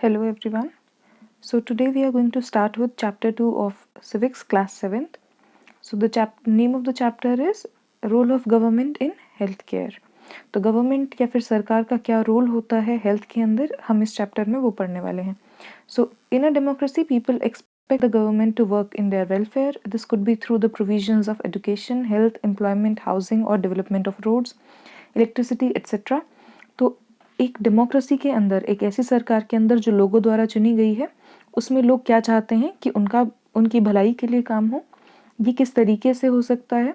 Hello everyone. So today we are going to start with chapter 2 of civics class 7th. So the name of the chapter is role of government in healthcare. तो government या फिर सरकार का क्या role होता है health के अंदर, हम इस चैप्टर में वो पढ़ने वाले हैं. So in a democracy people expect the government to work in their welfare. This could be through the provisions of education, health, employment, housing or development of roads, electricity, etc. तो एक democracy के अंदर, एक ऐसी सरकार के अंदर जो लोगों द्वारा चुनी गई है, उसमें लोग क्या चाहते हैं कि उनकी भलाई के लिए काम हो. ये किस तरीके से हो सकता है?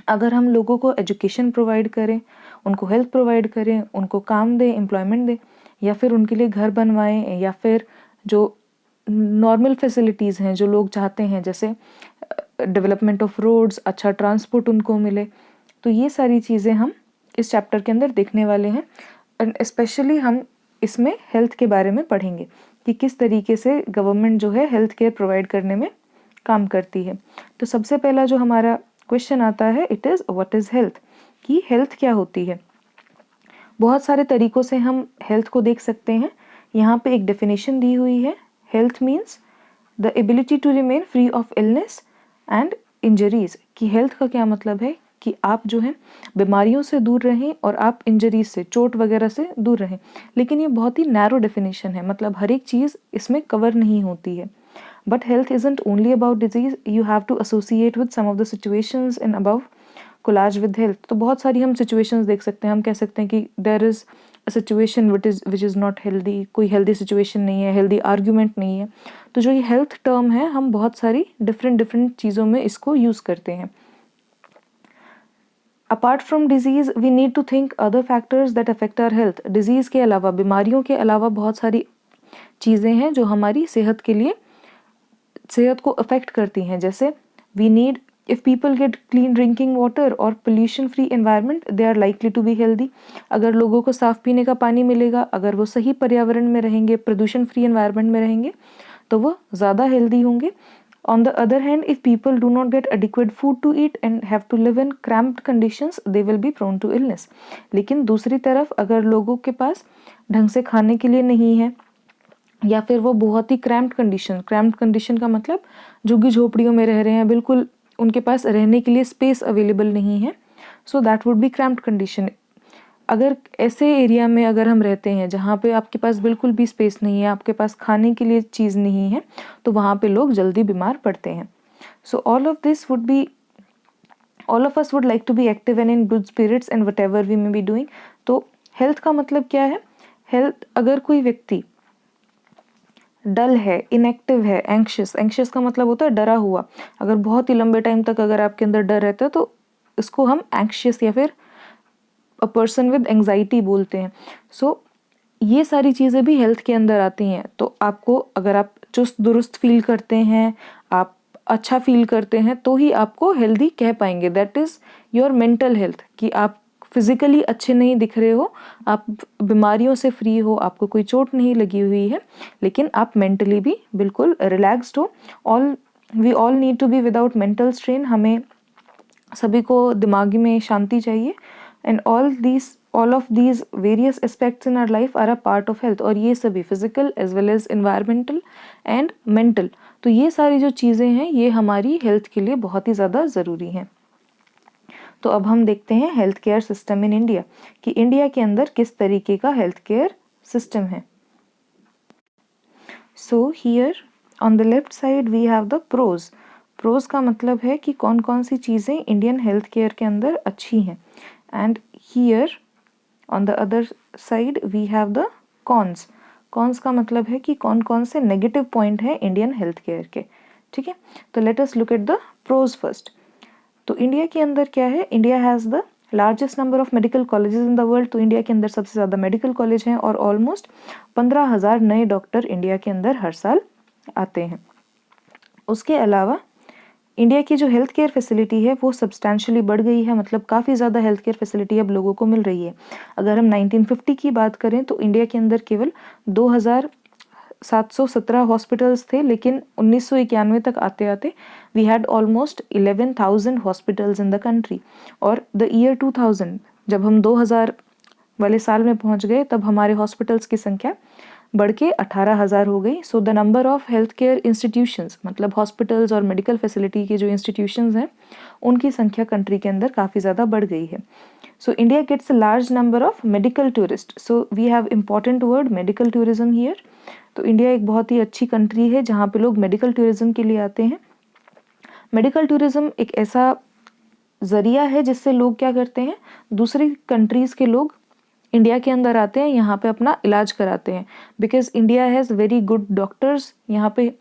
अगर हम लोगों को एजुकेशन प्रोवाइड करें, उनको हेल्थ प्रोवाइड करें, उनको काम दें, एम्प्लॉयमेंट दें, या फिर उनके लिए घर बनवाएं, या फिर जो नॉर्मल फैसिलिटीज़ हैं जो लोग चाहते हैं, जैसे डेवलपमेंट ऑफ रोड्स, अच्छा ट्रांसपोर्ट उनको मिले. तो ये सारी चीज़ें हम इस चैप्टर के अंदर देखने वाले हैं. एंड स्पेशली हम इसमें हेल्थ के बारे में पढ़ेंगे कि किस तरीके से गवर्नमेंट जो है हेल्थ केयर प्रोवाइड करने में काम करती है. तो सबसे पहला जो हमारा क्वेश्चन आता है, it is what is health, कि हेल्थ क्या होती है. बहुत सारे तरीकों से हम हेल्थ को देख सकते हैं. यहाँ पे एक डेफिनेशन दी हुई है. Health means the ability to remain free of illness and injuries. कि हेल्थ का क्या मतलब है कि आप जो है बीमारियों से दूर रहें और आप इंजरीज से, चोट वगैरह से दूर रहें. लेकिन ये बहुत ही नैरो डेफिनेशन है, मतलब हर एक चीज़ इसमें कवर नहीं होती है. But health isn't only about disease. You have to associate with some of the situations in above collage with health. तो बहुत सारी हम situations देख सकते हैं. हम कह सकते हैं कि there is a situation which is not healthy. कोई healthy situation नहीं है, healthy argument नहीं है. तो जो ये health term है, हम बहुत सारी different चीज़ों में इसको use करते हैं. Apart from disease, we need to think other factors that affect our health. Disease के अलावा, बीमारियों के अलावा बहुत सारी चीज़ें हैं जो हमारी सेहत के लिए, सेहत को अफेक्ट करती हैं. जैसे we need, if people get clean drinking water और pollution free environment, they are likely to be healthy. अगर लोगों को साफ़ पीने का पानी मिलेगा, अगर वो सही पर्यावरण में रहेंगे, प्रदूषण फ्री एनवायरनमेंट में रहेंगे, तो वो ज़्यादा हेल्दी होंगे. On the other hand, if people do not get adequate food to eat and have to live in cramped conditions, they will be prone to illness. लेकिन दूसरी तरफ अगर लोगों के पास ढंग से खाने के लिए नहीं है, या फिर वो बहुत ही क्रैम्प्ड कंडीशन का मतलब झुग्गी झोपड़ियों में रह रहे हैं, बिल्कुल उनके पास रहने के लिए स्पेस अवेलेबल नहीं है, so that would be cramped condition. अगर ऐसे एरिया में अगर हम रहते हैं जहाँ पे आपके पास बिल्कुल भी स्पेस नहीं है, आपके पास खाने के लिए चीज़ नहीं है, तो वहाँ पे लोग जल्दी बीमार पड़ते हैं. So all of us would like to be active and in good spirits and whatever we may be doing. तो हेल्थ का मतलब क्या है? हेल्थ, अगर कोई व्यक्ति डल है, इनएक्टिव है, एंक्शियस का मतलब होता है डरा हुआ. अगर बहुत ही लंबे टाइम तक अगर आपके अंदर डर रहता है तो इसको हम एंक्शियस या फिर अ पर्सन विद एंग्जाइटी बोलते हैं. सो ये सारी चीज़ें भी हेल्थ के अंदर आती हैं. तो आपको, अगर आप चुस्त दुरुस्त फील करते हैं, आप अच्छा फील करते हैं, तो ही आपको हेल्दी कह पाएंगे. That is your mental health, कि आप फिजिकली अच्छे नहीं दिख रहे हो, आप बीमारियों से फ्री हो, आपको कोई चोट नहीं लगी हुई है, लेकिन आप मेंटली भी बिल्कुल रिलैक्स्ड हो. We all need to be without mental strain. हमें सभी को दिमागी में शांति चाहिए. And all of these various aspects in our life are a part of health. और ये सभी physical as well as environmental and mental, तो ये सारी जो चीज़ें हैं ये हमारी हेल्थ के लिए बहुत ही ज़्यादा ज़रूरी हैं. तो अब हम देखते हैं health care system in India, कि इंडिया के अंदर किस तरीके का हेल्थ केयर सिस्टम है. So here on the left side we have the pros. Pros का मतलब है कि कौन कौन सी चीज़ें इंडियन हेल्थ केयर के अंदर अच्छी हैं. And here on the other side we have the cons. Cons का मतलब है कि कौन कौन से नेगेटिव पॉइंट हैं इंडियन हेल्थ केयर के. ठीक है, तो let us look at the pros first. तो इंडिया के अंदर क्या है? India has the largest number of medical colleges in the world. तो इंडिया के अंदर सबसे ज़्यादा मेडिकल कॉलेज हैं और ऑलमोस्ट 15,000 नए डॉक्टर इंडिया के अंदर हर साल आते हैं. उसके अलावा इंडिया की जो हेल्थ केयर फैसिलिटी है वो सब्सटैंशियली बढ़ गई है, मतलब काफ़ी ज़्यादा हेल्थ केयर फैसिलिटी अब लोगों को मिल रही है. अगर हम 1950 की बात करें तो इंडिया के अंदर केवल 2,717 हॉस्पिटल्स थे, लेकिन 1991 तक आते आते we had almost 11,000 hospitals in the country. और द ईयर 2000, जब हम 2000 वाले साल में पहुंच गए, तब हमारे हॉस्पिटल्स की संख्या बढ़ के 18,000 हो गई। So the number of health care institutions, मतलब हॉस्पिटल्स और मेडिकल फैसिलिटी के जो इंस्टीट्यूशंस हैं उनकी संख्या कंट्री के अंदर काफ़ी ज़्यादा बढ़ गई है। So India gets a large number of medical tourist. So we have important word medical tourism here. तो इंडिया एक बहुत ही अच्छी कंट्री है जहाँ पे लोग मेडिकल टूरिज्म के लिए आते हैं। मेडिकल टूरिज्म एक ऐसा ज़रिया है जिससे लोग क्या करते हैं, दूसरी कंट्रीज़ के लोग इंडिया के अंदर आते हैं, यहाँ पे अपना इलाज कराते हैं। Because India has very good doctors, यहाँ पे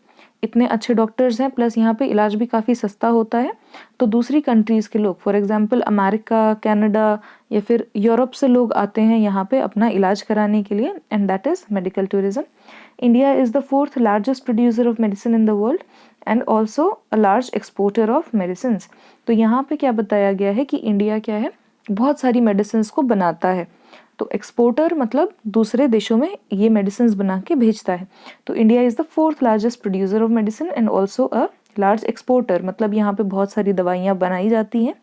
इतने अच्छे डॉक्टर्स हैं, प्लस यहाँ पे इलाज भी काफ़ी सस्ता होता है। तो दूसरी कंट्रीज़ के लोग, फॉर एग्जांपल अमेरिका, कनाडा या फिर यूरोप से लोग आते हैं यहाँ पे अपना इलाज कराने के लिए, and that is medical tourism. India is the 4th largest producer of medicine in the world and also a large exporter of medicine. तो यहाँ पे क्या बताया गया है कि इंडिया क्या है, बहुत सारी मेडिसिन को बनाता है। तो एक्सपोर्टर मतलब दूसरे देशों में ये मेडिसिन बना के भेजता है। तो India is the 4th largest producer of medicine and also a large exporter, मतलब यहाँ पे बहुत सारी दवाइयाँ बनाई जाती हैं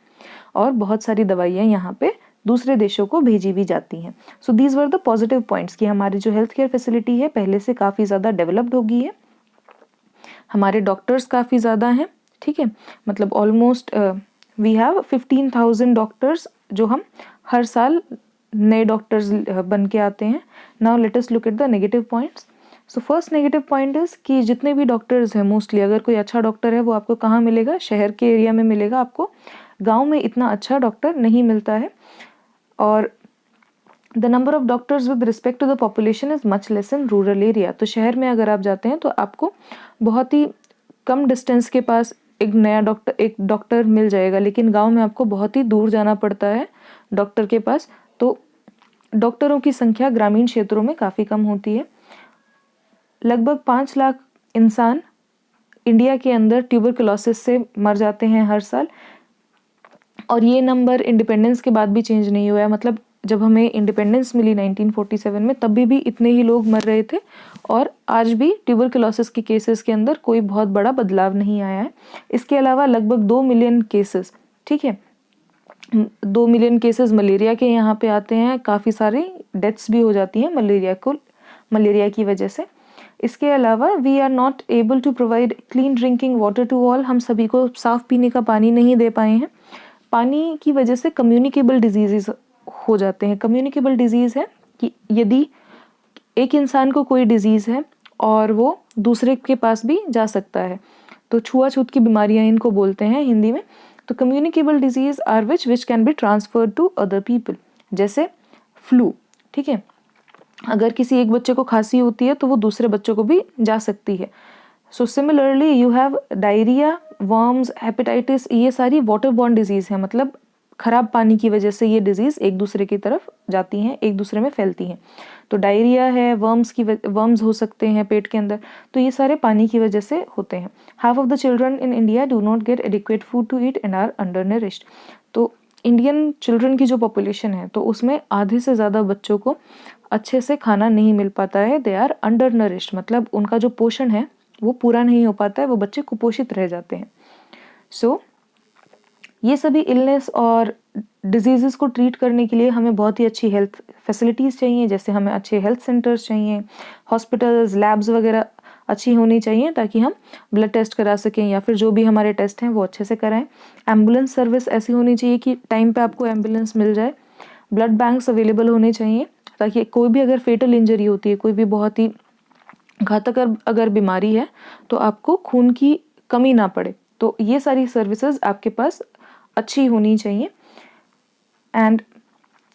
और बहुत सारी दवाइयाँ यहाँ पे दूसरे देशों को भेजी भी जाती हैं। So these were the positive points कि हमारी जो हेल्थ केयर फैसिलिटी है पहले से काफ़ी ज़्यादा डेवलप्ड हो गई है, हमारे डॉक्टर्स काफ़ी ज़्यादा हैं, ठीक है, मतलब ऑलमोस्ट वी हैव 15,000 डॉक्टर्स जो हम हर साल नए डॉक्टर्स बन के आते हैं। Now let us look at the negative points. So first negative point is कि जितने भी डॉक्टर्स हैं मोस्टली, अगर कोई अच्छा डॉक्टर है वो आपको कहाँ मिलेगा, शहर के एरिया में मिलेगा आपको, गाँव में इतना अच्छा डॉक्टर नहीं मिलता है। और the number of doctors with respect to the population is much less in rural area. तो शहर में अगर आप जाते हैं तो आपको बहुत ही कम डिस्टेंस के पास एक डॉक्टर मिल जाएगा, लेकिन गांव में आपको बहुत ही दूर जाना पड़ता है डॉक्टर के पास। तो डॉक्टरों की संख्या ग्रामीण क्षेत्रों में काफ़ी कम होती है। लगभग 5 लाख इंसान इंडिया के अंदर ट्यूबरकुलोसिस से मर जाते हैं हर साल, और ये नंबर इंडिपेंडेंस के बाद भी चेंज नहीं हुआ है। मतलब जब हमें इंडिपेंडेंस मिली 1947 में, तब भी इतने ही लोग मर रहे थे, और आज भी ट्यूबरकुलोसिस के केसेस के अंदर कोई बहुत बड़ा बदलाव नहीं आया है। इसके अलावा लगभग 2 मिलियन केसेस, ठीक है, 2 मिलियन केसेस मलेरिया के यहाँ पे आते हैं, काफ़ी सारे डेथ्स भी हो जाती हैं मलेरिया की वजह से। इसके अलावा we are not able to provide clean drinking water to all, हम सभी को साफ़ पीने का पानी नहीं दे पाए हैं। पानी की वजह से कम्युनिकेबल डिजीज़ हो जाते हैं। कम्युनिकेबल डिजीज़ है कि यदि एक इंसान को कोई डिजीज़ है और वो दूसरे के पास भी जा सकता है, तो छुआछूत की बीमारियां इनको बोलते हैं हिंदी में। तो communicable disease are which can be transferred to other people, जैसे फ्लू, ठीक है, अगर किसी एक बच्चे को खांसी होती है तो वो दूसरे बच्चों को भी जा सकती है। So similarly you have diarrhoea, worms, hepatitis, ये सारी वाटर बॉर्न डिजीज़ हैं, मतलब ख़राब पानी की वजह से ये डिजीज़ एक दूसरे की तरफ जाती हैं, एक दूसरे में फैलती हैं। तो डायरिया है, वर्म्स हो सकते हैं पेट के अंदर, तो ये सारे पानी की वजह से होते हैं। Half of the children in India do not get adequate food to eat and are under nourished Indian children की जो पॉपुलेशन है तो उसमें आधे से ज़्यादा बच्चों को अच्छे से खाना नहीं मिल पाता है, दे आर अंडर नरिश्ड, मतलब उनका जो पोषण है वो पूरा नहीं हो पाता है, वो बच्चे कुपोषित रह जाते हैं। सो ये सभी इलनेस और डिजीज़ को ट्रीट करने के लिए हमें बहुत ही अच्छी हेल्थ फैसिलिटीज़ चाहिए, जैसे हमें अच्छे हेल्थ सेंटर्स चाहिए, हॉस्पिटल्स, लैब्स वगैरह अच्छी होनी चाहिए ताकि हम ब्लड टेस्ट करा सकें या फिर जो भी हमारे टेस्ट हैं वो अच्छे से कराएं। एम्बुलेंस सर्विस ऐसी होनी चाहिए कि टाइम पे आपको एम्बुलेंस मिल जाए। ब्लड बैंक्स अवेलेबल होने चाहिए ताकि कोई भी अगर फेटल इंजरी होती है, कोई भी बहुत ही घातक अगर बीमारी है तो आपको खून की कमी ना पड़े। तो ये सारी सर्विसेज आपके पास अच्छी होनी चाहिए, and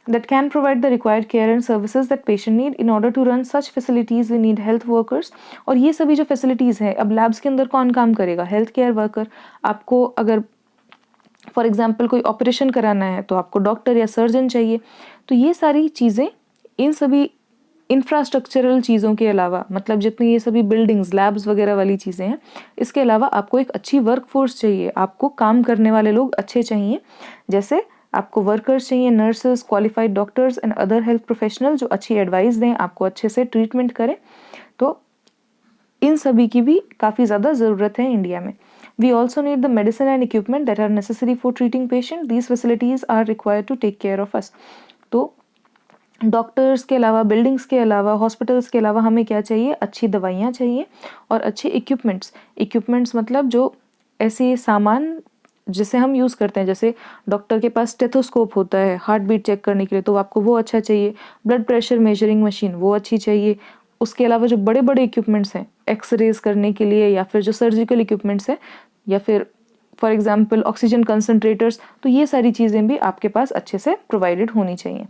that can provide the required care and services that patient need. In order to run such facilities we need health workers। और ये सभी जो फैसिलिटीज़ हैं, अब लैब्स के अंदर कौन काम करेगा, हेल्थ केयर वर्कर। आपको अगर फॉर एग्जांपल कोई ऑपरेशन कराना है तो आपको डॉक्टर या सर्जन चाहिए। तो ये सारी चीज़ें, इन सभी इंफ्रास्ट्रक्चरल चीज़ों के अलावा, मतलब जितनी ये सभी बिल्डिंग्स, लैब्स वगैरह वाली चीज़ें हैं, इसके अलावा आपको एक अच्छी वर्कफोर्स चाहिए, आपको काम करने वाले लोग अच्छे चाहिए। जैसे आपको वर्कर्स चाहिए, nurses, qualified doctors and other health professional जो अच्छी एडवाइस दें, आपको अच्छे से ट्रीटमेंट करें। तो इन सभी की भी काफ़ी ज़्यादा ज़रूरत है इंडिया में। We also need the medicine and equipment that are necessary for treating patient. These facilities are required to take care of us। तो डॉक्टर्स के अलावा, बिल्डिंग्स के अलावा, हॉस्पिटल्स के अलावा हमें क्या चाहिए? अच्छी दवाइयाँ चाहिए और अच्छे इक्विपमेंट्स मतलब जो ऐसे सामान जिसे हम यूज़ करते हैं, जैसे डॉक्टर के पास स्टेथोस्कोप होता है हार्ट बीट चेक करने के लिए, तो आपको वो अच्छा चाहिए। ब्लड प्रेशर मेजरिंग मशीन वो अच्छी चाहिए। उसके अलावा जो बड़े बड़े इक्विपमेंट्स हैं एक्सरेज करने के लिए, या फिर जो सर्जिकल इक्विपमेंट्स हैं, या फिर फॉर एग्जांपल ऑक्सीजन कंसंट्रेटर्स, तो ये सारी चीज़ें भी आपके पास अच्छे से प्रोवाइडेड होनी चाहिए।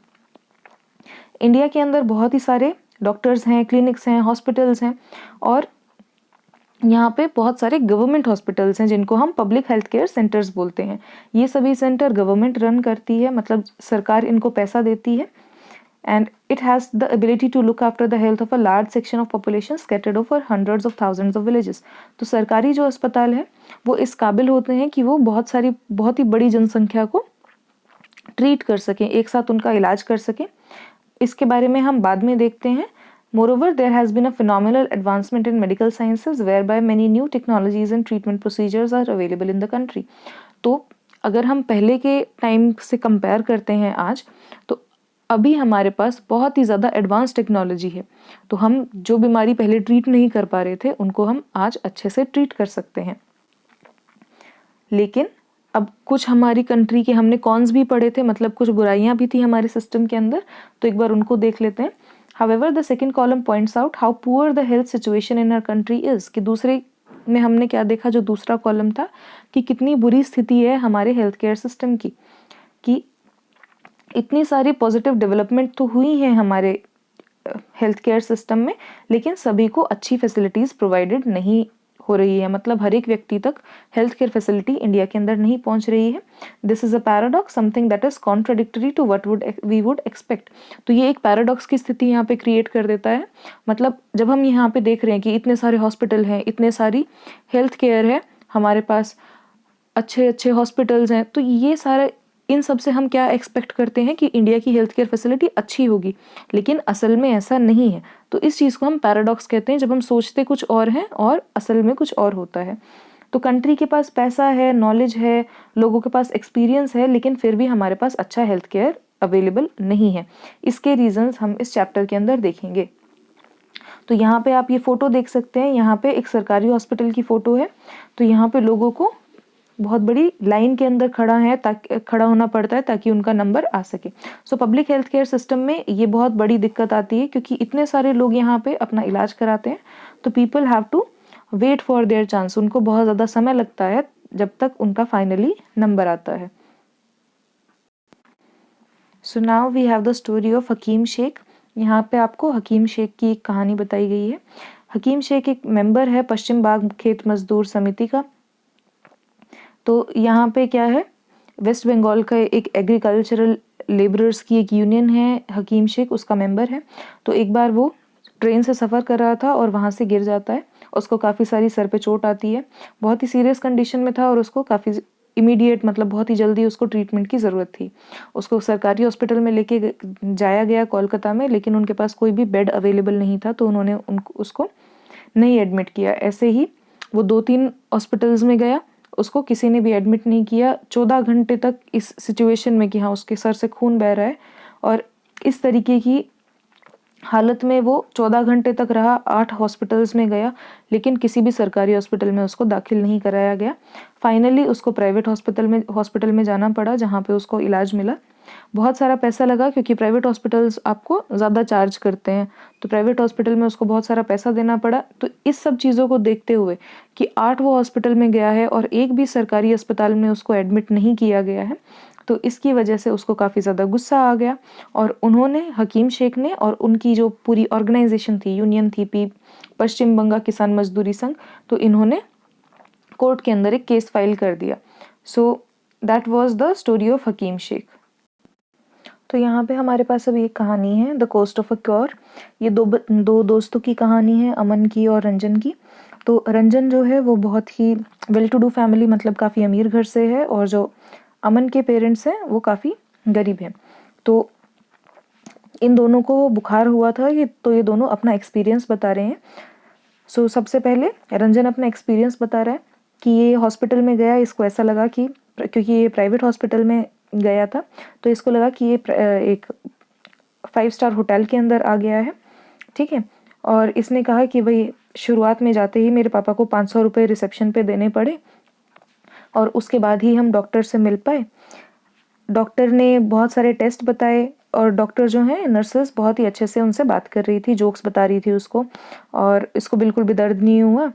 इंडिया के अंदर बहुत ही सारे डॉक्टर्स हैं, क्लिनिक्स हैं, हॉस्पिटल्स हैं, और यहाँ पे बहुत सारे गवर्नमेंट हॉस्पिटल्स हैं जिनको हम पब्लिक हेल्थ केयर सेंटर्स बोलते हैं। ये सभी सेंटर गवर्नमेंट रन करती है, मतलब सरकार इनको पैसा देती है। And it has the ability to look after the health of a large section of population scattered over hundreds of thousands of villages. तो सरकारी जो अस्पताल है वो इस काबिल होते हैं कि वो बहुत ही बड़ी जनसंख्या को ट्रीट कर सकें, एक साथ उनका इलाज कर सकें। इसके बारे में हम बाद में देखते हैं। Moreover, there has been a phenomenal advancement in medical sciences whereby many new technologies and treatment procedures are available in the country. तो अगर हम पहले के टाइम से कंपेयर करते हैं आज, तो अभी हमारे पास बहुत ही ज़्यादा एडवांस टेक्नोलॉजी है। तो हम जो बीमारी पहले ट्रीट नहीं कर पा रहे थे उनको हम आज अच्छे से ट्रीट कर सकते हैं। लेकिन अब कुछ हमारी कंट्री के हमने कॉन्स भी पढ़े थे, मतलब कुछ बुराइयां भी थी हमारे सिस्टम के अंदर, तो एक बार उनको देख लेते हैं। However, the second column points out how poor the health situation in our country is, कि दूसरे में हमने क्या देखा, जो दूसरा कॉलम था, कि कितनी बुरी स्थिति है हमारे हेल्थ केयर सिस्टम की, कि इतनी सारी पॉजिटिव डेवलपमेंट तो हुई है हमारे हेल्थ केयर सिस्टम में, लेकिन सभी को अच्छी फैसिलिटीज़ प्रोवाइडेड नहीं हो रही है, मतलब हर एक व्यक्ति तक हेल्थ केयर फैसिलिटी इंडिया के अंदर नहीं पहुंच रही है। This is a paradox, something that is contradictory to what we would expect. तो ये एक पैराडॉक्स की स्थिति यहाँ पे क्रिएट कर देता है। मतलब जब हम यहाँ पे देख रहे हैं कि इतने सारे हॉस्पिटल हैं, इतने सारी हेल्थ केयर है हमारे पास, अच्छे अच्छे हॉस्पिटल्स हैं, तो ये सारे, इन सब से हम क्या एक्सपेक्ट करते हैं कि इंडिया की हेल्थ केयर फैसिलिटी अच्छी होगी, लेकिन असल में ऐसा नहीं है। तो इस चीज़ को हम पैराडॉक्स कहते हैं, जब हम सोचते कुछ और हैं और असल में कुछ और होता है। तो कंट्री के पास पैसा है, नॉलेज है, लोगों के पास एक्सपीरियंस है, लेकिन फिर भी हमारे पास अच्छा हेल्थ केयर अवेलेबल नहीं है। इसके रीजंस हम इस चैप्टर के अंदर देखेंगे। तो यहाँ पे आप ये फ़ोटो देख सकते हैं, यहाँ पे एक सरकारी हॉस्पिटल की फ़ोटो है। तो यहाँ पे लोगों को बहुत बड़ी लाइन के अंदर खड़ा होना पड़ता है ताकि उनका नंबर आ सके। So public health care system में ये बहुत बड़ी दिक्कत आती है, क्योंकि इतने सारे लोग यहाँ पे अपना इलाज कराते हैं, तो people have to wait for their chance. उनको बहुत ज़्यादा समय लगता है जब तक उनका फाइनली नंबर आता है। So now we have the story of Hakim Sheikh. यहाँ पे आपको हकीम शेख की एक कहानी बताई गई है। हकीम शेख एक मेंबर है पश्चिम बाग खेत मजदूर समिति का। तो यहाँ पे क्या है, वेस्ट बंगाल का एक एग्रीकल्चरल लेबरर्स की एक यूनियन है, हकीम शेख उसका मेंबर है। तो एक बार वो ट्रेन से सफ़र कर रहा था और वहाँ से गिर जाता है। उसको काफ़ी सारी सर पे चोट आती है, बहुत ही सीरियस कंडीशन में था और उसको काफ़ी इमीडिएट, मतलब बहुत ही जल्दी उसको ट्रीटमेंट की ज़रूरत थी। उसको सरकारी हॉस्पिटल में लेके जाया गया कोलकाता में, लेकिन उनके पास कोई भी बेड अवेलेबल नहीं था, तो उन्होंने उसको नहीं एडमिट किया। ऐसे ही वो 2-3 हॉस्पिटल्स में गया, उसको किसी ने भी एडमिट नहीं किया। 14 घंटे तक इस सिचुएशन में कि हाँ उसके सर से खून बह रहा है, और इस तरीके की हालत में वो 14 घंटे तक रहा। 8 हॉस्पिटल्स में गया, लेकिन किसी भी सरकारी हॉस्पिटल में उसको दाखिल नहीं कराया गया। फाइनली उसको प्राइवेट हॉस्पिटल में जाना पड़ा, जहाँ पे उसको इलाज मिला। बहुत सारा पैसा लगा, क्योंकि प्राइवेट हॉस्पिटल्स आपको ज़्यादा चार्ज करते हैं, तो प्राइवेट हॉस्पिटल में उसको बहुत सारा पैसा देना पड़ा। तो इस सब चीज़ों को देखते हुए कि 8 वो हॉस्पिटल में गया है और एक भी सरकारी अस्पताल में उसको एडमिट नहीं किया गया है, तो इसकी वजह से उसको काफ़ी ज़्यादा गुस्सा आ गया। और उन्होंने, हकीम शेख ने और उनकी जो पूरी ऑर्गेनाइजेशन थी, यूनियन थी पश्चिम बंगाल किसान मजदूरी संघ, तो इन्होंने कोर्ट के अंदर एक केस फाइल कर दिया। So that was the story of Hakim Sheikh. तो यहाँ पे हमारे पास अभी एक कहानी है, the cost of a cure. ये दो दोस्तों की कहानी है, अमन की और रंजन की। तो रंजन जो है वो बहुत ही वेल टू डू फैमिली, मतलब काफ़ी अमीर घर से है, और जो अमन के पेरेंट्स हैं वो काफ़ी गरीब हैं। तो इन दोनों को बुखार हुआ था, तो ये दोनों अपना एक्सपीरियंस बता रहे हैं। सो सबसे पहले रंजन अपना एक्सपीरियंस बता रहा है कि ये हॉस्पिटल में गया, इसको ऐसा लगा कि, क्योंकि ये प्राइवेट हॉस्पिटल में गया था, तो इसको लगा कि ये एक 5 स्टार होटल के अंदर आ गया है, ठीक है। और इसने कहा कि भाई शुरुआत में जाते ही मेरे पापा को 500 रुपये रिसेप्शन पे देने पड़े और उसके बाद ही हम डॉक्टर से मिल पाए। डॉक्टर ने बहुत सारे टेस्ट बताए और डॉक्टर जो हैं नर्सेस बहुत ही अच्छे से उनसे बात कर रही थी, जोक्स बता रही थी उसको, और इसको बिल्कुल भी दर्द नहीं हुआ।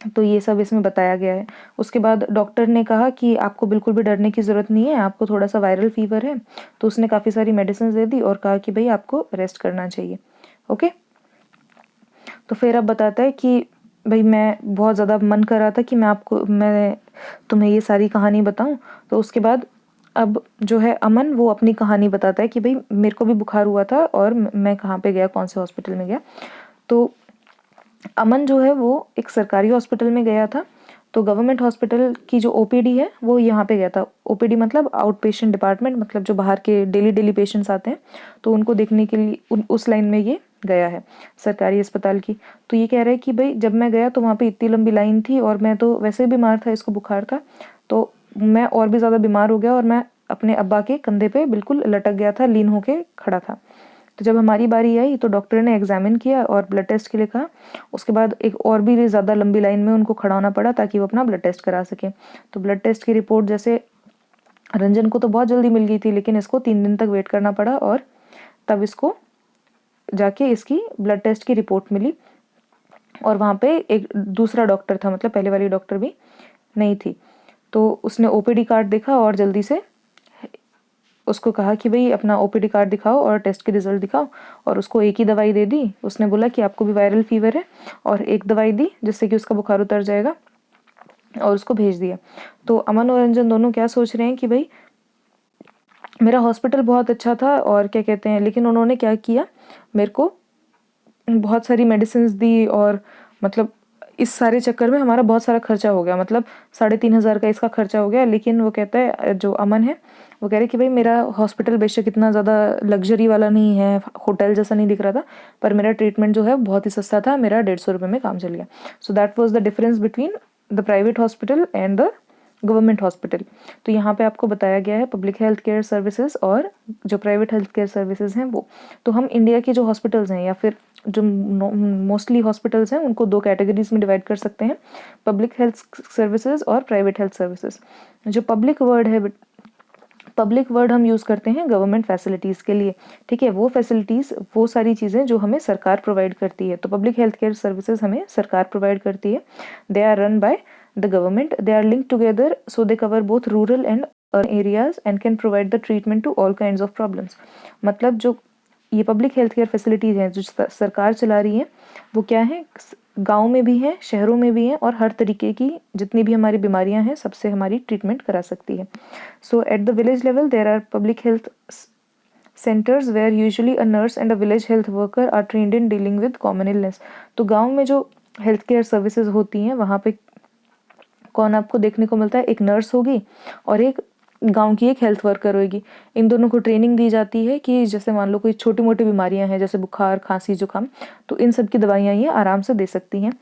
तो ये सब इसमें बताया गया है। उसके बाद डॉक्टर ने कहा कि आपको बिल्कुल भी डरने की ज़रूरत नहीं है, आपको थोड़ा सा वायरल फीवर है। तो उसने काफ़ी सारी मेडिसिन दे दी और कहा कि भाई आपको रेस्ट करना चाहिए। ओके, तो फिर अब बताता है कि भाई मैं बहुत ज़्यादा मन कर रहा था कि मैं तुम्हें ये सारी कहानी बताऊं। तो उसके बाद अब जो है अमन वो अपनी कहानी बताता है कि भाई मेरे को भी बुखार हुआ था और मैं कहाँ पे गया, कौन से हॉस्पिटल में गया। तो अमन जो है वो एक सरकारी हॉस्पिटल में गया था। तो गवर्नमेंट हॉस्पिटल की जो ओपीडी है वो यहाँ पे गया था। ओपीडी मतलब आउट पेशेंट डिपार्टमेंट, मतलब जो बाहर के डेली पेशेंट्स आते हैं तो उनको देखने के लिए उस लाइन में ये गया है सरकारी अस्पताल की। तो ये कह रहा है कि भाई जब मैं गया तो वहाँ पे इतनी लंबी लाइन थी और मैं तो वैसे ही बीमार था, इसको बुखार था, तो मैं और भी ज़्यादा बीमार हो गया और मैं अपने अब्बा के कंधे पे बिल्कुल लटक गया था, लीन होके खड़ा था। तो जब हमारी बारी आई तो डॉक्टर ने एग्जामिन किया और ब्लड टेस्ट के लिए कहा। उसके बाद एक और भी ज़्यादा लंबी लाइन में उनको खड़ा होना पड़ा ताकि वो अपना ब्लड टेस्ट करा सके। तो ब्लड टेस्ट की रिपोर्ट जैसे रंजन को तो बहुत जल्दी मिल गई थी, लेकिन इसको 3 दिन तक वेट करना पड़ा और तब इसको जाके इसकी ब्लड टेस्ट की रिपोर्ट मिली। और वहाँ पे एक दूसरा डॉक्टर था, मतलब पहले वाली डॉक्टर भी नहीं थी। तो उसने ओपीडी कार्ड देखा और जल्दी से उसको कहा कि भाई अपना ओपीडी कार्ड दिखाओ और टेस्ट के रिजल्ट दिखाओ, और उसको एक ही दवाई दे दी। उसने बोला कि आपको भी वायरल फीवर है और एक दवाई दी जिससे कि उसका बुखार उतर जाएगा और उसको भेज दिया। तो अमन और रंजन दोनों क्या सोच रहे हैं कि भाई मेरा हॉस्पिटल बहुत अच्छा था और क्या कहते हैं, लेकिन उन्होंने क्या किया, मेरे को बहुत सारी मेडिसिन दी और मतलब इस सारे चक्कर में हमारा बहुत सारा खर्चा हो गया, मतलब 3,500 का इसका खर्चा हो गया। लेकिन वो कहता है, जो अमन है वो कह रहे कि भाई मेरा हॉस्पिटल बेशक इतना ज़्यादा लग्जरी वाला नहीं है, होटल जैसा नहीं दिख रहा था, पर मेरा ट्रीटमेंट जो है बहुत ही सस्ता था, मेरा 150 रुपये में काम चल गया। सो that was the difference between the private hospital and the government hospital. तो यहाँ पे आपको बताया गया है पब्लिक हेल्थ केयर सर्विसेज और जो प्राइवेट हेल्थ केयर सर्विसेज हैं वो। तो हम इंडिया के जो हॉस्पिटल्स हैं या फिर जो मोस्टली हॉस्पिटल्स हैं उनको 2 कैटेगरीज में डिवाइड कर सकते हैं, पब्लिक हेल्थ सर्विसेज और प्राइवेट हेल्थ सर्विसेज। जो पब्लिक वर्ड है, पब्लिक वर्ड हम यूज़ करते हैं गवर्नमेंट फैसिलिटीज़ के लिए, ठीक है। वो फैसिलिटीज़, वो सारी चीज़ें जो हमें सरकार प्रोवाइड करती है। तो पब्लिक हेल्थ केयर सर्विसेज हमें सरकार प्रोवाइड करती है। They are run by the government, they are linked together, so they cover both rural and urban areas and can provide the treatment to all kinds of problems. मतलब जो ये public health care facilities हैं जो सरकार चला रही है, वो क्या है, गांव में भी हैं, शहरों में भी हैं, और हर तरीके की जितनी भी हमारी बीमारियां हैं सबसे हमारी ट्रीटमेंट करा सकती है। So at the village level there are public health centers where usually a nurse and a village health worker are trained in dealing with common illness। तो गांव में जो हेल्थ केयर सर्विसेज होती हैं वहाँ पे कौन आपको देखने को मिलता है, एक नर्स होगी और एक गांव की एक हेल्थ वर्कर होगी। इन दोनों को ट्रेनिंग दी जाती है कि जैसे मान लो कोई छोटी मोटी बीमारियां हैं जैसे बुखार, खांसी, जुकाम, तो इन सब की दवाइयाँ ये आराम से दे सकती हैं।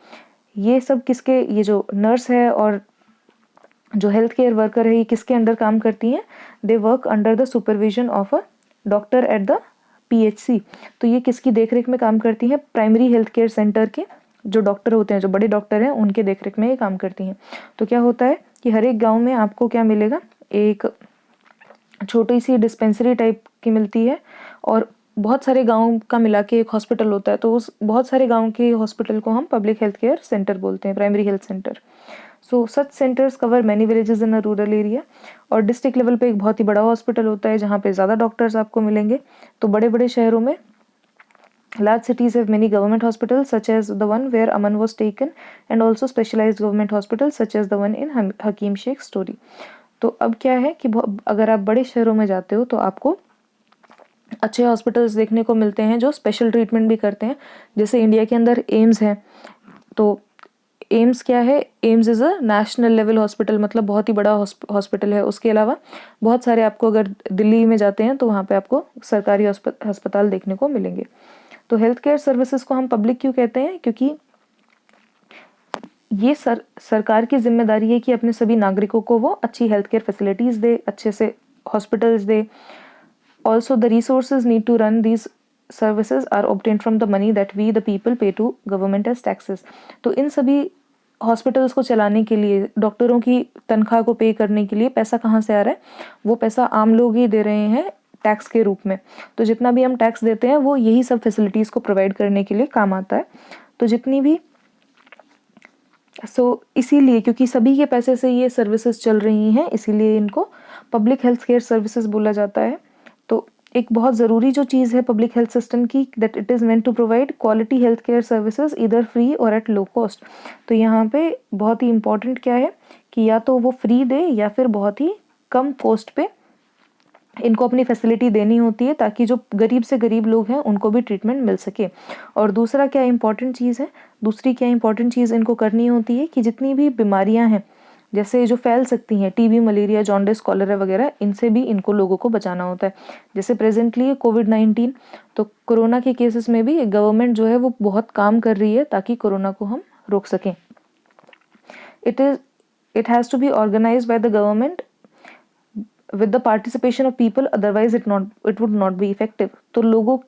ये सब किसके, ये जो नर्स है और जो हेल्थ केयर वर्कर है ये किसके अंडर काम करती हैं, they work under the supervision of a doctor at the PHC. तो ये किसकी देखरेख में काम करती हैं, प्राइमरी हेल्थ केयर सेंटर के जो डॉक्टर होते हैं, जो बड़े डॉक्टर हैं, उनके देखरेख में ये काम करती हैं। तो क्या होता है कि हर एक गांव में आपको क्या मिलेगा, एक छोटी सी डिस्पेंसरी टाइप की मिलती है और बहुत सारे गांव का मिला के एक हॉस्पिटल होता है। तो उस बहुत सारे गांव के हॉस्पिटल को हम पब्लिक हेल्थ केयर सेंटर बोलते हैं, primary health centre. So such centres cover many villages in a rural area. और डिस्ट्रिक्ट लेवल पे एक बहुत ही बड़ा हॉस्पिटल होता है जहाँ पे ज़्यादा डॉक्टर्स आपको मिलेंगे। तो बड़े बड़े शहरों में large cities have many government hospitals such as the one where Aman was taken, and also specialized government hospitals such as the one in Hakim Sheikh story। तो अब क्या है कि अगर आप बड़े शहरों में जाते हो तो आपको अच्छे हॉस्पिटल्स देखने को मिलते हैं जो स्पेशल ट्रीटमेंट भी करते हैं। जैसे इंडिया के अंदर एम्स है, तो एम्स क्या है, AIIMS is a national level hospital, मतलब बहुत ही बड़ा हॉस्पिटल है। उसके अलावा बहुत सारे आपको, अगर दिल्ली में जाते हैं तो वहाँ पे आपको सरकारी अस्पताल देखने को मिलेंगे। तो हेल्थ केयर सर्विसेज को हम पब्लिक क्यों कहते हैं, क्योंकि ये सरकार की जिम्मेदारी है कि अपने सभी नागरिकों को वो अच्छी हेल्थ केयर फैसिलिटीज़ दे, अच्छे से hospitals they, Also, the resources need to run these services are obtained from the money that we the people pay to government as taxes. तो इन सभी हॉस्पिटल्स को चलाने के लिए, डॉक्टरों की तनख्वाह को पे करने के लिए पैसा कहाँ से आ रहा है? वो पैसा आम लोग ही दे रहे हैं टैक्स के रूप में। तो जितना भी हम टैक्स देते हैं वो यही सब फैसिलिटीज़ को प्रोवाइड करने के लिए काम आता है। तो जितनी भी इसीलिए क्योंकि सभी के पैसे से ये सर्विसेज चल रही हैं, इसीलिए इनको पब्लिक हेल्थ केयर सर्विसेज बोला जाता है। तो एक बहुत ज़रूरी जो चीज़ है पब्लिक हेल्थ सिस्टम की, that it is meant to provide quality health care services either free और एट लो कॉस्ट। तो यहाँ पे बहुत ही इम्पॉर्टेंट क्या है कि या तो वो फ्री दे या फिर बहुत ही कम कॉस्ट पे इनको अपनी फैसिलिटी देनी होती है, ताकि जो गरीब से गरीब लोग हैं उनको भी ट्रीटमेंट मिल सके। और दूसरी क्या इम्पॉर्टेंट चीज़ इनको करनी होती है कि जितनी भी बीमारियां हैं जैसे जो फैल सकती हैं, टीबी, मलेरिया, जॉन्डिस, कॉलेरा वगैरह, इनसे भी इनको लोगों को बचाना होता है। जैसे प्रेजेंटली कोविड-19, तो कोरोना के केसेस में भी गवर्नमेंट जो है वो बहुत काम कर रही है ताकि कोरोना को हम रोक सकें। It has to be organized by the government with the participation of people, otherwise it would not be effective। तो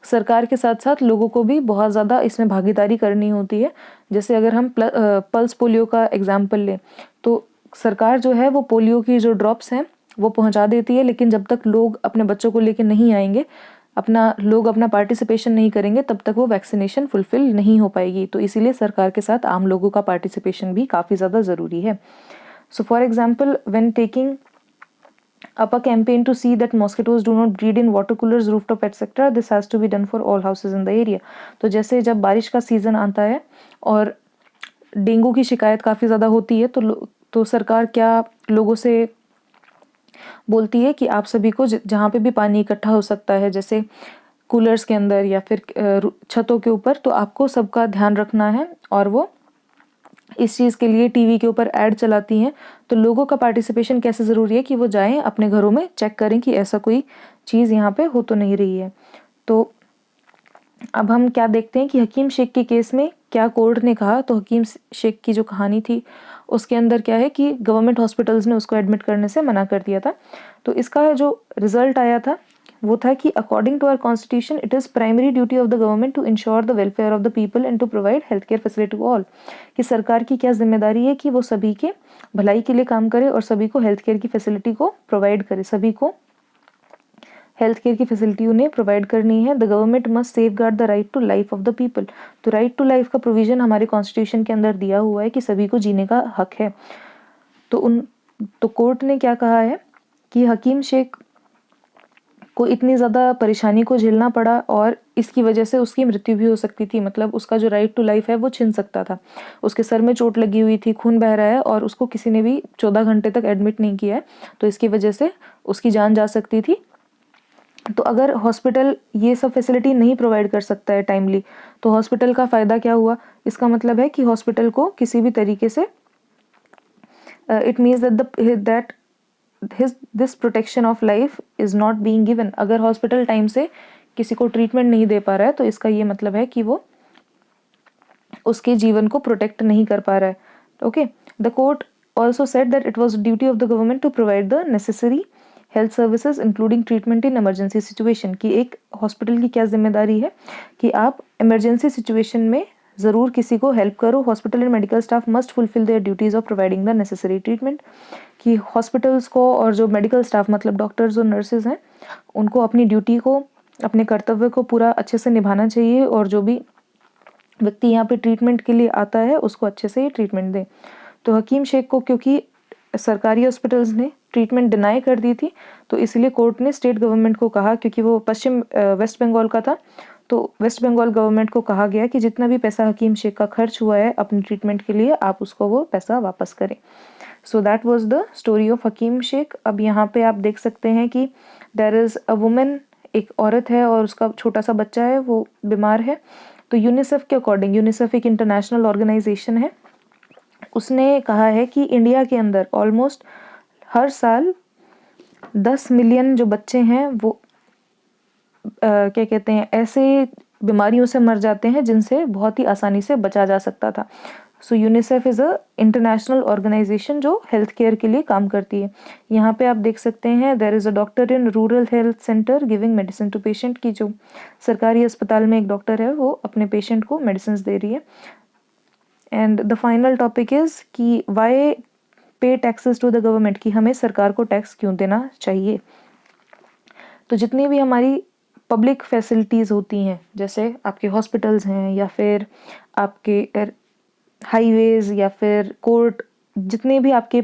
सरकार के साथ साथ लोगों को भी बहुत ज़्यादा इसमें भागीदारी करनी होती है। जैसे अगर हम पल्स पोलियो का एग्जाम्पल लें, तो सरकार जो है वो पोलियो की जो ड्रॉप्स हैं वो पहुंचा देती है, लेकिन जब तक लोग अपने बच्चों को लेकर नहीं आएंगे, अपना पार्टिसिपेशन नहीं करेंगे, तब तक वो वैक्सीनेशन फुलफिल नहीं हो पाएगी। तो इसीलिए सरकार के साथ आम लोगों का पार्टिसिपेशन भी काफ़ी ज़्यादा ज़रूरी है। So for example, when taking up a campaign to see that mosquitoes do not breed in water coolers, rooftop etc, this has to be done for all houses in the area। तो जैसे जब बारिश का season आता है और dengue की शिकायत काफ़ी ज़्यादा होती है, तो सरकार क्या लोगों से बोलती है कि आप सभी को जहाँ पे भी पानी इकट्ठा हो सकता है, जैसे कूलर्स के अंदर या फिर छतों के ऊपर, तो आपको सबका ध्यान रखना है। और वो इस चीज़ के लिए टीवी के ऊपर ऐड चलाती हैं। तो लोगों का पार्टिसिपेशन कैसे ज़रूरी है कि वो जाएं अपने घरों में चेक करें कि ऐसा कोई चीज़ यहाँ पे हो तो नहीं रही है। तो अब हम क्या देखते हैं कि हकीम शेख के केस में क्या कोर्ट ने कहा। तो हकीम शेख की जो कहानी थी उसके अंदर क्या है कि गवर्नमेंट हॉस्पिटल्स ने उसको एडमिट करने से मना कर दिया था। तो इसका जो रिजल्ट आया था वो था कि according to our constitution it is primary duty of the government to ensure the welfare of the people and to provide health care facility to all. कि सरकार की क्या जिम्मेदारी है कि वो सभी के भलाई के लिए काम करे और सभी को हेल्थ केयर की फैसिलिटी को प्रोवाइड करे। सभी को हेल्थ केयर की फैसिलिटी उन्हें प्रोवाइड करनी है। The government must safeguard the right to life of the people. तो राइट टू लाइफ का प्रोविजन हमारे कॉन्स्टिट्यूशन के अंदर दिया हुआ है कि सभी को जीने का हक है। तो कोर्ट ने क्या कहा है कि हकीम शेख को इतनी ज़्यादा परेशानी को झेलना पड़ा और इसकी वजह से उसकी मृत्यु भी हो सकती थी। मतलब उसका जो राइट टू लाइफ है वो छिन सकता था। उसके सर में चोट लगी हुई थी, खून बह रहा है और उसको किसी ने भी 14 घंटे तक एडमिट नहीं किया है, तो इसकी वजह से उसकी जान जा सकती थी। तो अगर हॉस्पिटल ये सब फैसिलिटी नहीं प्रोवाइड कर सकता है टाइमली, तो हॉस्पिटल का फ़ायदा क्या हुआ? इसका मतलब है कि हॉस्पिटल को किसी भी तरीके से it means that this protection of life is not being given. अगर हॉस्पिटल टाइम से किसी को ट्रीटमेंट नहीं दे पा रहा है तो इसका ये मतलब है कि वो उसके जीवन को प्रोटेक्ट नहीं कर पा रहा है। Okay, the court also said that it was duty of the government to provide the necessary health services including treatment in emergency situation. की एक हॉस्पिटल की क्या जिम्मेदारी है कि आप इमरजेंसी सिचुएशन में ज़रूर किसी को हेल्प करो। Hospital and medical staff must fulfil there duties of providing the necessary treatment. कि हॉस्पिटल्स को और जो मेडिकल स्टाफ मतलब डॉक्टर्स और नर्सेज हैं उनको अपनी ड्यूटी को, अपने कर्तव्य को पूरा अच्छे से निभाना चाहिए और जो भी व्यक्ति यहाँ पे ट्रीटमेंट के लिए आता है उसको अच्छे से ट्रीटमेंट दें। तो हकीम शेख को क्योंकि सरकारी हॉस्पिटल्स ने ट्रीटमेंट डिनाई कर दी थी, तो इसलिए कोर्ट ने स्टेट गवर्नमेंट को कहा, क्योंकि वो वेस्ट बंगाल का था, तो वेस्ट बंगाल गवर्नमेंट को कहा गया कि जितना भी पैसा हकीम शेख का खर्च हुआ है अपने ट्रीटमेंट के लिए आप उसको वो पैसा वापस करें। So that was the story of Hakim Sheikh. अब यहाँ पे आप देख सकते हैं कि देयर इज़ अ वुमेन, एक औरत है और उसका छोटा सा बच्चा है, वो बीमार है। तो यूनिसेफ के अकॉर्डिंग, यूनिसेफ एक इंटरनेशनल ऑर्गेनाइजेशन है, उसने कहा है कि इंडिया के अंदर ऑलमोस्ट हर साल 10 मिलियन जो बच्चे हैं वो क्या कहते हैं ऐसे बीमारियों से मर जाते हैं जिनसे बहुत ही आसानी से बचा जा सकता था। So UNICEF is a international organization जो हेल्थ केयर के लिए काम करती है। यहाँ पे आप देख सकते हैं there is a doctor in rural health centre giving medicine to patient, की जो सरकारी अस्पताल में एक डॉक्टर है वो अपने पेशेंट को मेडिसिन दे रही है। And the final topic is कि वाई पे टैक्सेस टू द गवर्नमेंट, कि हमें सरकार को टैक्स क्यों देना चाहिए। तो जितनी भी हमारी पब्लिक फैसिलिटीज़ होती हैं, जैसे आपके हॉस्पिटल्स हैं या फिर आपके हाईवेज या फिर कोर्ट, जितने भी आपके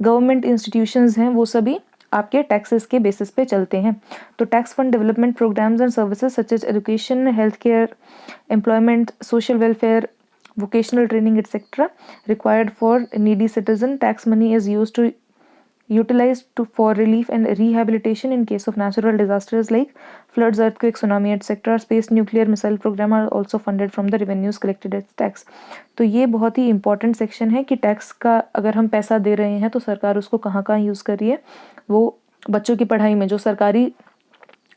गवर्नमेंट इंस्टीट्यूशंस हैं वो सभी आपके टैक्सेस के बेसिस पे चलते हैं। तो tax fund development programmes and services such as education, health care, employment, social welfare, vocational training, etc. required for needy citizen. Tax money is utilized for relief and rehabilitation in case of natural disasters like floods, earthquakes, tsunami, etc. Space, nuclear, missile program are also funded from the revenues collected as tax. तो ये बहुत ही important section है कि tax का अगर हम पैसा दे रहे हैं तो सरकार उसको कहाँ कहाँ यूज़ कर रही है। वो बच्चों की पढ़ाई में, जो सरकारी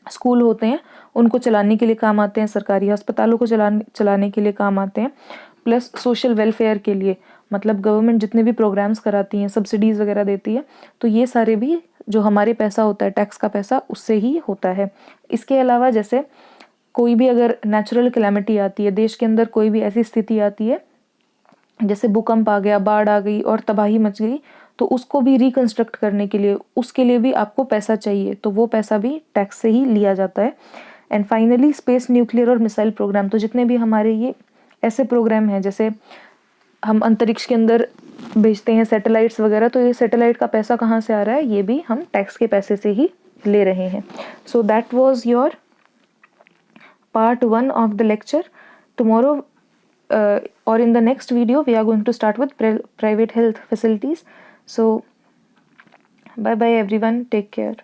स्कूल होते हैं उनको चलाने के लिए काम आते हैं, सरकारी अस्पतालों को चलाने के लिए काम आते हैं, प्लस सोशल वेलफेयर के लिए, मतलब गवर्नमेंट जितने भी प्रोग्राम्स कराती हैं, सब्सिडीज़ वगैरह देती है, तो ये सारे भी जो हमारे पैसा होता है टैक्स का पैसा उससे ही होता है। इसके अलावा जैसे कोई भी अगर नेचुरल कैलेमिटी आती है, देश के अंदर कोई भी ऐसी स्थिति आती है जैसे भूकंप आ गया, बाढ़ आ गई और तबाही मच गई, तो उसको भी रिकंस्ट्रक्ट करने के लिए, उसके लिए भी आपको पैसा चाहिए, तो वो पैसा भी टैक्स से ही लिया जाता है। एंड फाइनली स्पेस, न्यूक्लियर और मिसाइल प्रोग्राम, तो जितने भी हमारे ये ऐसे प्रोग्राम हैं जैसे हम अंतरिक्ष के अंदर भेजते हैं सैटेलाइट्स वगैरह, तो ये सैटेलाइट का पैसा कहाँ से आ रहा है, ये भी हम टैक्स के पैसे से ही ले रहे हैं। सो that was your part 1 of the lecture. Tomorrow or in the next video we are going to start with private health facilities. So bye bye everyone, take care.